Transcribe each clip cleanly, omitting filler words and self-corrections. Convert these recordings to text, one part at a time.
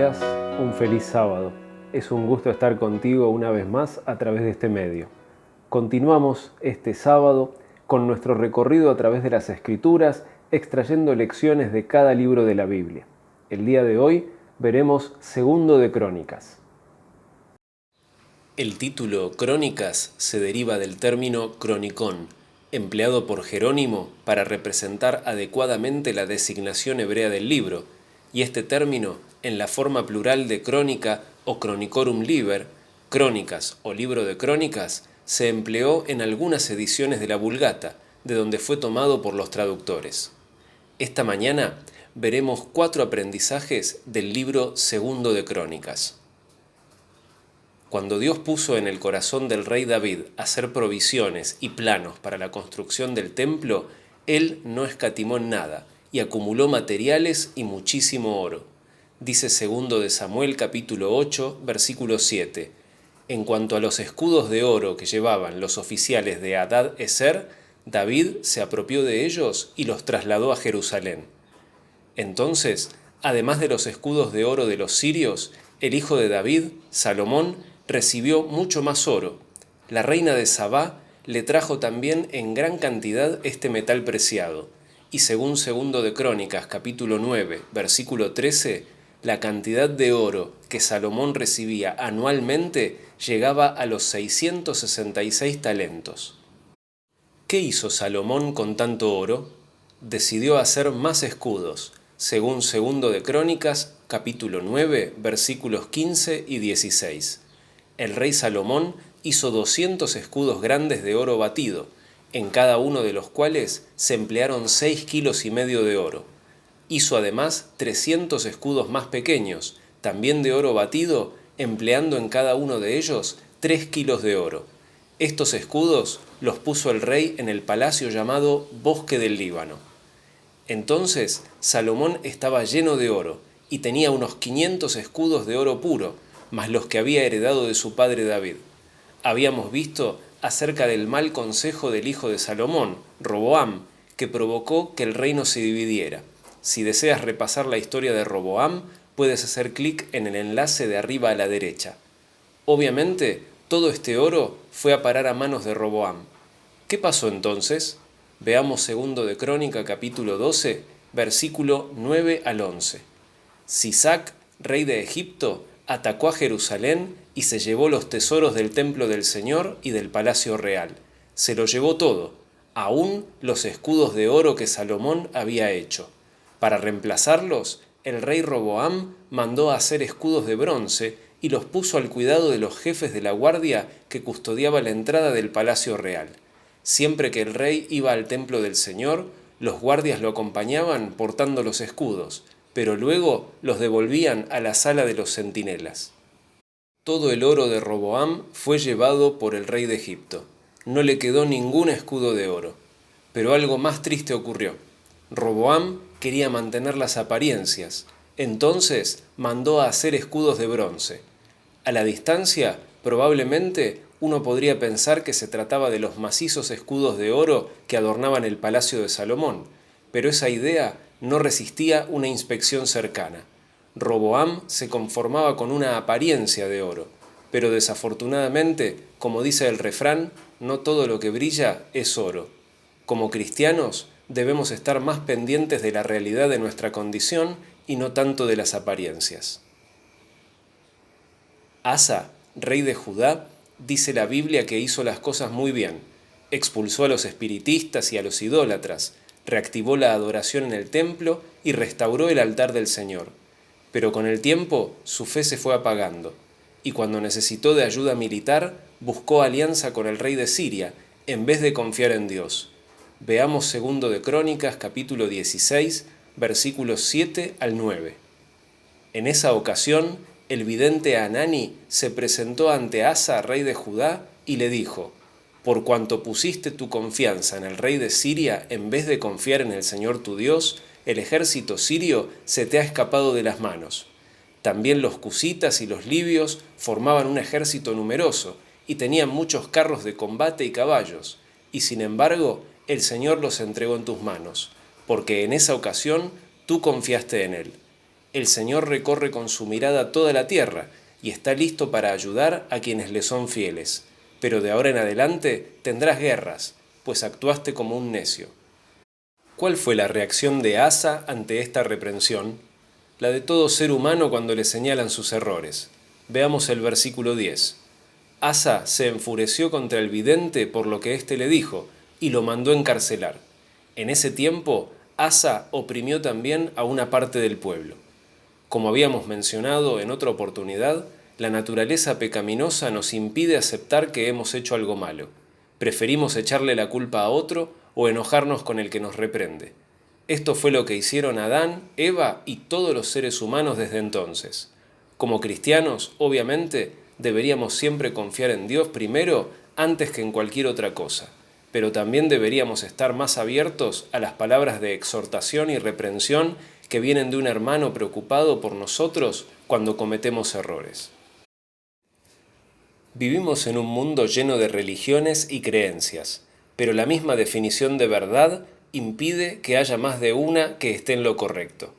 días, un feliz sábado. Es un gusto estar contigo una vez más a través de este medio. Continuamos este sábado con nuestro recorrido a través de las Escrituras, extrayendo lecciones de cada libro de la Biblia. El día de hoy veremos Segundo de Crónicas. El título Crónicas se deriva del término cronicón, empleado por Jerónimo para representar adecuadamente la designación hebrea del libro, y este término, en la forma plural de crónica o chronicorum liber, crónicas o libro de crónicas, se empleó en algunas ediciones de la Vulgata, de donde fue tomado por los traductores. Esta mañana veremos 4 aprendizajes del libro Segundo de Crónicas. Cuando Dios puso en el corazón del rey David hacer provisiones y planos para la construcción del templo, él no escatimó en nada y acumuló materiales y muchísimo oro. Dice 2 de Samuel capítulo 8, versículo 7. En cuanto a los escudos de oro que llevaban los oficiales de Hadad-Ezer, David se apropió de ellos y los trasladó a Jerusalén. Entonces, además de los escudos de oro de los sirios, el hijo de David, Salomón, recibió mucho más oro. La reina de Sabá le trajo también en gran cantidad este metal preciado, y según 2 de Crónicas capítulo 9, versículo 13, la cantidad de oro que Salomón recibía anualmente llegaba a los 666 talentos. ¿Qué hizo Salomón con tanto oro? Decidió hacer más escudos, según 2 de Crónicas capítulo 9, versículos 15 y 16. El rey Salomón hizo 200 escudos grandes de oro batido, en cada uno de los cuales se emplearon 6,5 kilos de oro. Hizo además 300 escudos más pequeños, también de oro batido, empleando en cada uno de ellos 3 kilos de oro. Estos escudos los puso el rey en el palacio llamado Bosque del Líbano. Entonces Salomón estaba lleno de oro y tenía unos 500 escudos de oro puro, más los que había heredado de su padre David. Habíamos visto acerca del mal consejo del hijo de Salomón, Roboam, que provocó que el reino se dividiera. Si deseas repasar la historia de Roboam, puedes hacer clic en el enlace de arriba a la derecha. Obviamente, todo este oro fue a parar a manos de Roboam. ¿Qué pasó entonces? Veamos 2 de Crónica capítulo 12, versículo 9 al 11. Sisac, rey de Egipto, atacó a Jerusalén y se llevó los tesoros del templo del Señor y del palacio real. Se lo llevó todo, aún los escudos de oro que Salomón había hecho. Para reemplazarlos, el rey Roboam mandó a hacer escudos de bronce y los puso al cuidado de los jefes de la guardia que custodiaba la entrada del palacio real. Siempre que el rey iba al templo del Señor, los guardias lo acompañaban portando los escudos, pero luego los devolvían a la sala de los centinelas. Todo el oro de Roboam fue llevado por el rey de Egipto. No le quedó ningún escudo de oro. Pero algo más triste ocurrió. Roboam quería mantener las apariencias, entonces mandó a hacer escudos de bronce. A la distancia, probablemente uno podría pensar que se trataba de los macizos escudos de oro que adornaban el palacio de Salomón, pero esa idea no resistía una inspección cercana. Roboam se conformaba con una apariencia de oro, pero desafortunadamente, como dice el refrán, no todo lo que brilla es oro. Como cristianos, debemos estar más pendientes de la realidad de nuestra condición y no tanto de las apariencias. Asa, rey de Judá, dice la Biblia que hizo las cosas muy bien. Expulsó a los espiritistas y a los idólatras, reactivó la adoración en el templo y restauró el altar del Señor. Pero con el tiempo su fe se fue apagando, y cuando necesitó de ayuda militar, buscó alianza con el rey de Siria, en vez de confiar en Dios. Veamos 2 de Crónicas capítulo 16, versículos 7 al 9. En esa ocasión, el vidente Hanani se presentó ante Asa, rey de Judá, y le dijo: «Por cuanto pusiste tu confianza en el rey de Siria en vez de confiar en el Señor tu Dios, el ejército sirio se te ha escapado de las manos». También los cusitas y los libios formaban un ejército numeroso y tenían muchos carros de combate y caballos, y sin embargo el Señor los entregó en tus manos, porque en esa ocasión tú confiaste en Él. El Señor recorre con su mirada toda la tierra y está listo para ayudar a quienes le son fieles. Pero de ahora en adelante tendrás guerras, pues actuaste como un necio. ¿Cuál fue la reacción de Asa ante esta reprensión? La de todo ser humano cuando le señalan sus errores. Veamos el versículo 10. Asa se enfureció contra el vidente por lo que éste le dijo, y lo mandó encarcelar. En ese tiempo, Asa oprimió también a una parte del pueblo. Como habíamos mencionado en otra oportunidad, la naturaleza pecaminosa nos impide aceptar que hemos hecho algo malo. Preferimos echarle la culpa a otro o enojarnos con el que nos reprende. Esto fue lo que hicieron Adán, Eva y todos los seres humanos desde entonces. Como cristianos, obviamente, deberíamos siempre confiar en Dios primero antes que en cualquier otra cosa, pero también deberíamos estar más abiertos a las palabras de exhortación y reprensión que vienen de un hermano preocupado por nosotros cuando cometemos errores. Vivimos en un mundo lleno de religiones y creencias, pero la misma definición de verdad impide que haya más de una que esté en lo correcto.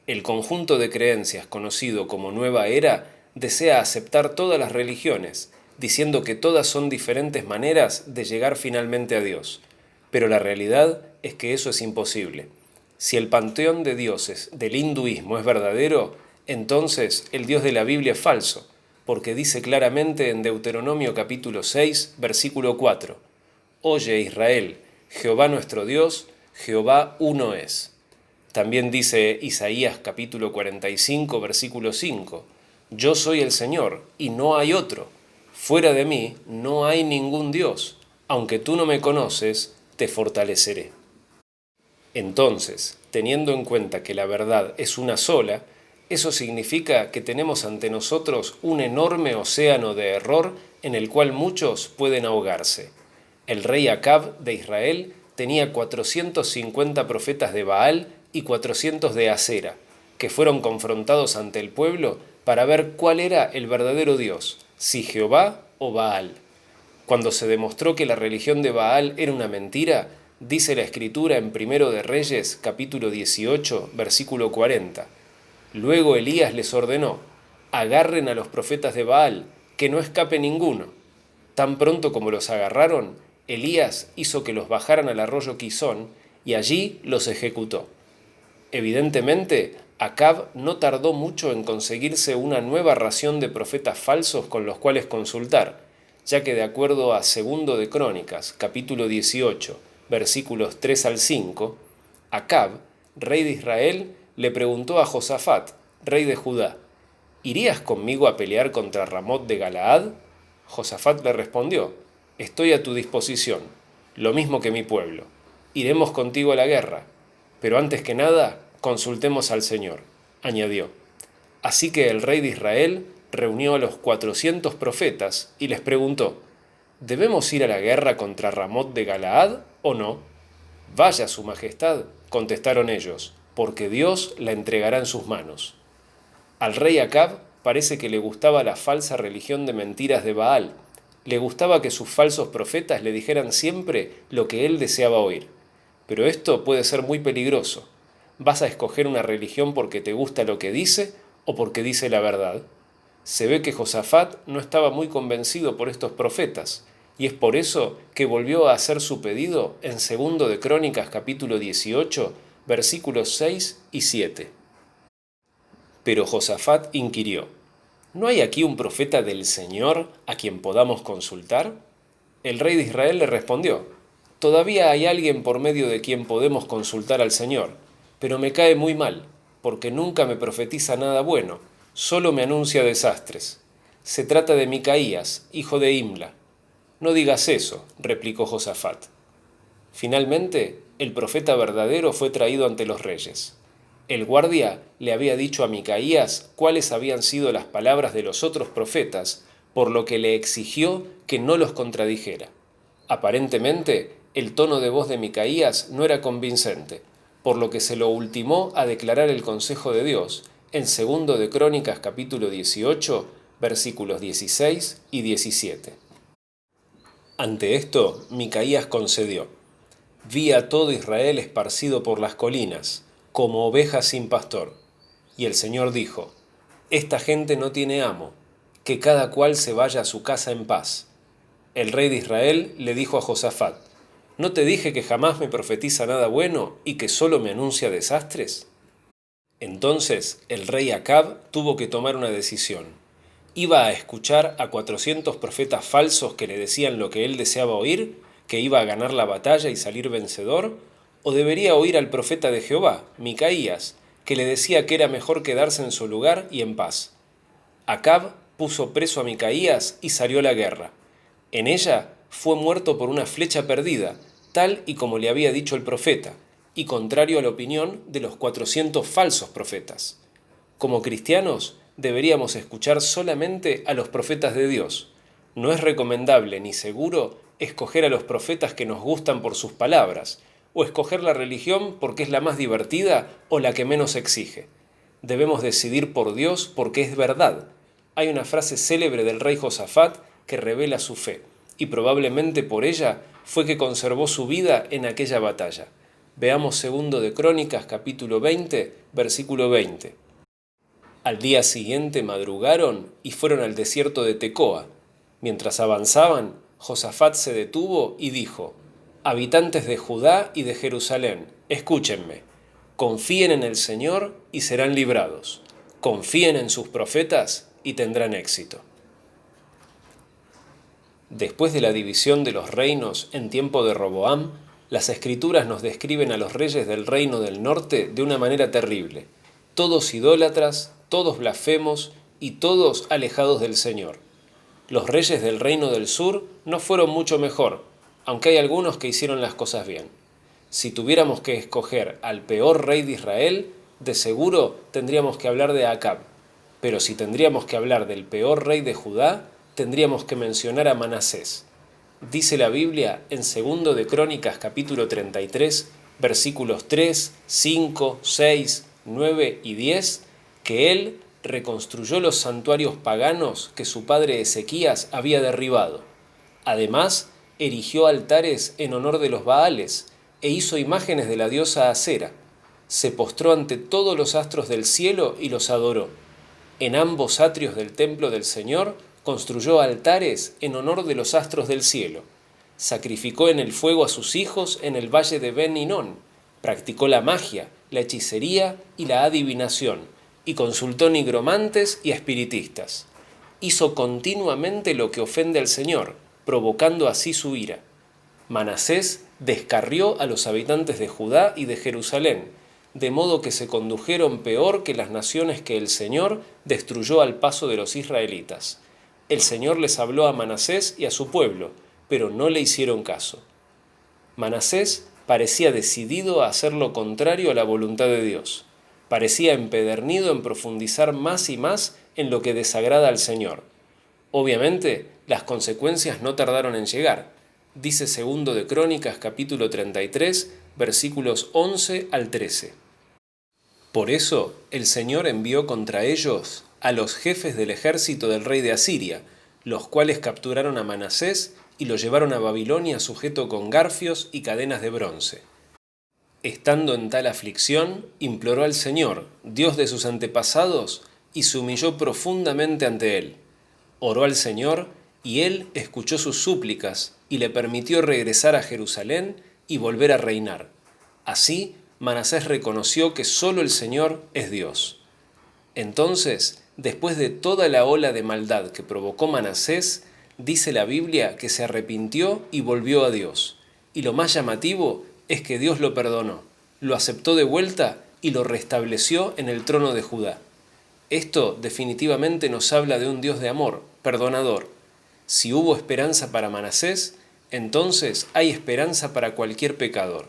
El conjunto de creencias conocido como Nueva Era desea aceptar todas las religiones, diciendo que todas son diferentes maneras de llegar finalmente a Dios. Pero la realidad es que eso es imposible. Si el panteón de dioses del hinduismo es verdadero, entonces el Dios de la Biblia es falso, porque dice claramente en Deuteronomio capítulo 6, versículo 4, «Oye Israel, Jehová nuestro Dios, Jehová uno es». También dice Isaías capítulo 45, versículo 5, «Yo soy el Señor, y no hay otro. Fuera de mí no hay ningún Dios. Aunque tú no me conoces, te fortaleceré». Entonces, teniendo en cuenta que la verdad es una sola, eso significa que tenemos ante nosotros un enorme océano de error en el cual muchos pueden ahogarse. El rey Acab de Israel tenía 450 profetas de Baal y 400 de Asera, que fueron confrontados ante el pueblo para ver cuál era el verdadero Dios, si Jehová o Baal. Cuando se demostró que la religión de Baal era una mentira, dice la Escritura en Primero de Reyes, capítulo 18, versículo 40. Luego Elías les ordenó, agarren a los profetas de Baal, que no escape ninguno. Tan pronto como los agarraron, Elías hizo que los bajaran al arroyo Quizón y allí los ejecutó. Evidentemente, Acab no tardó mucho en conseguirse una nueva ración de profetas falsos con los cuales consultar, ya que de acuerdo a Segundo de Crónicas, capítulo 18, versículos 3 al 5, Acab, rey de Israel, le preguntó a Josafat, rey de Judá, ¿irías conmigo a pelear contra Ramot de Galaad? Josafat le respondió, estoy a tu disposición, lo mismo que mi pueblo. Iremos contigo a la guerra, pero antes que nada, consultemos al Señor, añadió. Así que el rey de Israel reunió a los 400 profetas y les preguntó, ¿debemos ir a la guerra contra Ramot de Galaad o no? Vaya su majestad, contestaron ellos, porque Dios la entregará en sus manos. Al rey Acab parece que le gustaba la falsa religión de mentiras de Baal. Le gustaba que sus falsos profetas le dijeran siempre lo que él deseaba oír. Pero esto puede ser muy peligroso. ¿Vas a escoger una religión porque te gusta lo que dice o porque dice la verdad? Se ve que Josafat no estaba muy convencido por estos profetas, y es por eso que volvió a hacer su pedido en Segundo de Crónicas capítulo 18, versículos 6 y 7. Pero Josafat inquirió, ¿no hay aquí un profeta del Señor a quien podamos consultar? El rey de Israel le respondió, todavía hay alguien por medio de quien podemos consultar al Señor, pero me cae muy mal, porque nunca me profetiza nada bueno, solo me anuncia desastres. Se trata de Micaías, hijo de Imla. No digas eso, replicó Josafat. Finalmente, el profeta verdadero fue traído ante los reyes. El guardia le había dicho a Micaías cuáles habían sido las palabras de los otros profetas, por lo que le exigió que no los contradijera. Aparentemente, el tono de voz de Micaías no era convincente, por lo que se lo ultimó a declarar el consejo de Dios en Segundo de Crónicas capítulo 18, versículos 16 y 17. Ante esto, Micaías concedió, vi a todo Israel esparcido por las colinas, como ovejas sin pastor. Y el Señor dijo: Esta gente no tiene amo, que cada cual se vaya a su casa en paz. El rey de Israel le dijo a Josafat: ¿No te dije que jamás me profetiza nada bueno y que solo me anuncia desastres? Entonces el rey Acab tuvo que tomar una decisión. ¿Iba a escuchar a 400 profetas falsos que le decían lo que él deseaba oír, que iba a ganar la batalla y salir vencedor? ¿O debería oír al profeta de Jehová, Micaías, que le decía que era mejor quedarse en su lugar y en paz? Acab puso preso a Micaías y salió a la guerra. En ella fue muerto por una flecha perdida, tal y como le había dicho el profeta, y contrario a la opinión de los 400 falsos profetas. Como cristianos, deberíamos escuchar solamente a los profetas de Dios. No es recomendable ni seguro escoger a los profetas que nos gustan por sus palabras, o escoger la religión porque es la más divertida o la que menos exige. Debemos decidir por Dios porque es verdad. Hay una frase célebre del rey Josafat que revela su fe, y probablemente por ella fue que conservó su vida en aquella batalla. Veamos 2 de Crónicas capítulo 20, versículo 20. Al día siguiente madrugaron y fueron al desierto de Tecoa. Mientras avanzaban, Josafat se detuvo y dijo: Habitantes de Judá y de Jerusalén, escúchenme. Confíen en el Señor y serán librados. Confíen en sus profetas y tendrán éxito. Después de la división de los reinos en tiempo de Roboam, las Escrituras nos describen a los reyes del reino del norte de una manera terrible. Todos idólatras, todos blasfemos y todos alejados del Señor. Los reyes del reino del sur no fueron mucho mejor, aunque hay algunos que hicieron las cosas bien. Si tuviéramos que escoger al peor rey de Israel, de seguro tendríamos que hablar de Acab. Pero si tendríamos que hablar del peor rey de Judá, tendríamos que mencionar a Manasés. Dice la Biblia en 2 de Crónicas capítulo 33, versículos 3, 5, 6, 9 y 10, que él reconstruyó los santuarios paganos que su padre Ezequías había derribado. Además, erigió altares en honor de los Baales e hizo imágenes de la diosa Acera. Se postró ante todos los astros del cielo y los adoró. En ambos atrios del templo del Señor construyó altares en honor de los astros del cielo. Sacrificó en el fuego a sus hijos en el valle de Ben Hinnom. Practicó la magia, la hechicería y la adivinación, y consultó nigromantes y espiritistas. Hizo continuamente lo que ofende al Señor, provocando así su ira. Manasés descarrió a los habitantes de Judá y de Jerusalén, de modo que se condujeron peor que las naciones que el Señor destruyó al paso de los israelitas. El Señor les habló a Manasés y a su pueblo, pero no le hicieron caso. Manasés parecía decidido a hacer lo contrario a la voluntad de Dios. Parecía empedernido en profundizar más y más en lo que desagrada al Señor. Obviamente, las consecuencias no tardaron en llegar. Dice 2 de Crónicas capítulo 33, versículos 11 al 13. Por eso, el Señor envió contra ellos a los jefes del ejército del rey de Asiria, los cuales capturaron a Manasés y lo llevaron a Babilonia sujeto con garfios y cadenas de bronce. Estando en tal aflicción, imploró al Señor, Dios de sus antepasados, y se humilló profundamente ante él. Oró al Señor, y él escuchó sus súplicas, y le permitió regresar a Jerusalén y volver a reinar. Así, Manasés reconoció que solo el Señor es Dios. Entonces, después de toda la ola de maldad que provocó Manasés, dice la Biblia que se arrepintió y volvió a Dios. Y lo más llamativo es que Dios lo perdonó, lo aceptó de vuelta y lo restableció en el trono de Judá. Esto definitivamente nos habla de un Dios de amor, perdonador. Si hubo esperanza para Manasés, entonces hay esperanza para cualquier pecador.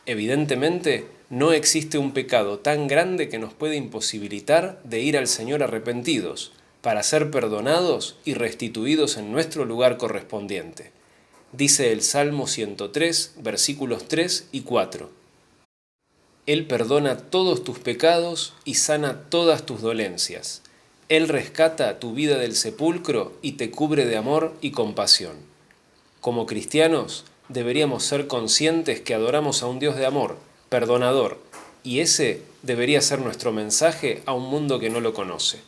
Evidentemente, no existe un pecado tan grande que nos pueda imposibilitar de ir al Señor arrepentidos, para ser perdonados y restituidos en nuestro lugar correspondiente. Dice el Salmo 103, versículos 3 y 4. Él perdona todos tus pecados y sana todas tus dolencias. Él rescata tu vida del sepulcro y te cubre de amor y compasión. Como cristianos, deberíamos ser conscientes que adoramos a un Dios de amor, perdonador, y ese debería ser nuestro mensaje a un mundo que no lo conoce.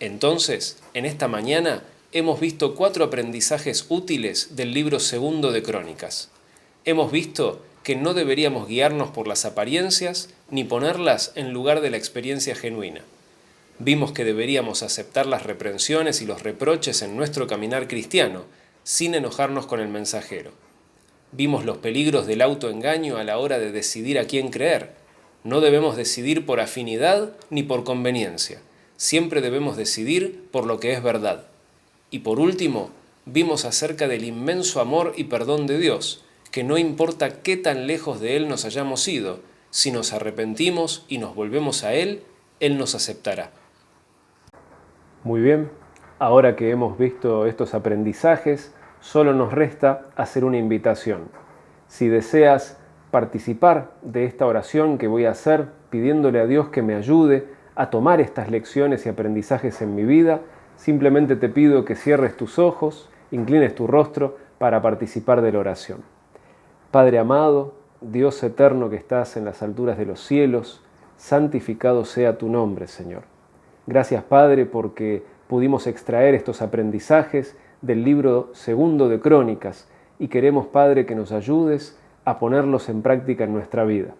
Entonces, en esta mañana hemos visto 4 aprendizajes útiles del libro segundo de Crónicas. Hemos visto que no deberíamos guiarnos por las apariencias ni ponerlas en lugar de la experiencia genuina. Vimos que deberíamos aceptar las reprensiones y los reproches en nuestro caminar cristiano, sin enojarnos con el mensajero. Vimos los peligros del autoengaño a la hora de decidir a quién creer. No debemos decidir por afinidad ni por conveniencia. Siempre debemos decidir por lo que es verdad. Y por último, vimos acerca del inmenso amor y perdón de Dios, que no importa qué tan lejos de Él nos hayamos ido, si nos arrepentimos y nos volvemos a Él, Él nos aceptará. Muy bien, ahora que hemos visto estos aprendizajes, solo nos resta hacer una invitación. Si deseas participar de esta oración que voy a hacer pidiéndole a Dios que me ayude a tomar estas lecciones y aprendizajes en mi vida, simplemente te pido que cierres tus ojos, inclines tu rostro para participar de la oración. Padre amado, Dios eterno que estás en las alturas de los cielos, santificado sea tu nombre, Señor. Gracias, Padre, porque pudimos extraer estos aprendizajes del libro segundo de Crónicas y queremos, Padre, que nos ayudes a ponerlos en práctica en nuestra vida.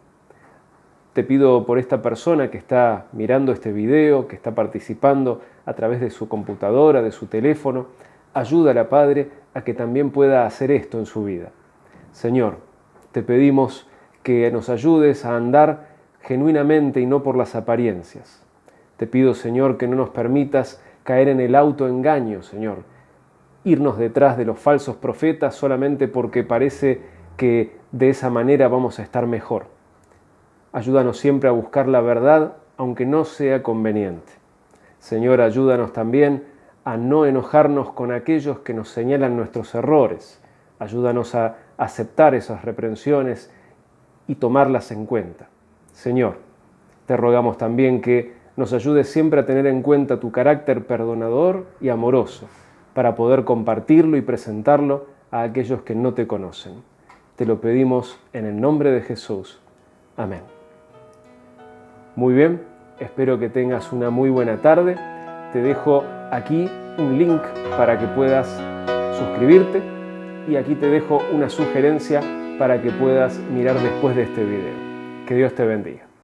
Te pido por esta persona que está mirando este video, que está participando a través de su computadora, de su teléfono, ayúdala, Padre, a que también pueda hacer esto en su vida. Señor, te pedimos que nos ayudes a andar genuinamente y no por las apariencias. Te pido, Señor, que no nos permitas caer en el autoengaño, Señor. Irnos detrás de los falsos profetas solamente porque parece que de esa manera vamos a estar mejor. Ayúdanos siempre a buscar la verdad, aunque no sea conveniente. Señor, ayúdanos también a no enojarnos con aquellos que nos señalan nuestros errores. Ayúdanos a aceptar esas reprensiones y tomarlas en cuenta. Señor, te rogamos también que nos ayudes siempre a tener en cuenta tu carácter perdonador y amoroso, para poder compartirlo y presentarlo a aquellos que no te conocen. Te lo pedimos en el nombre de Jesús. Amén. Muy bien, espero que tengas una muy buena tarde. Te dejo aquí un link para que puedas suscribirte y aquí te dejo una sugerencia para que puedas mirar después de este video. Que Dios te bendiga.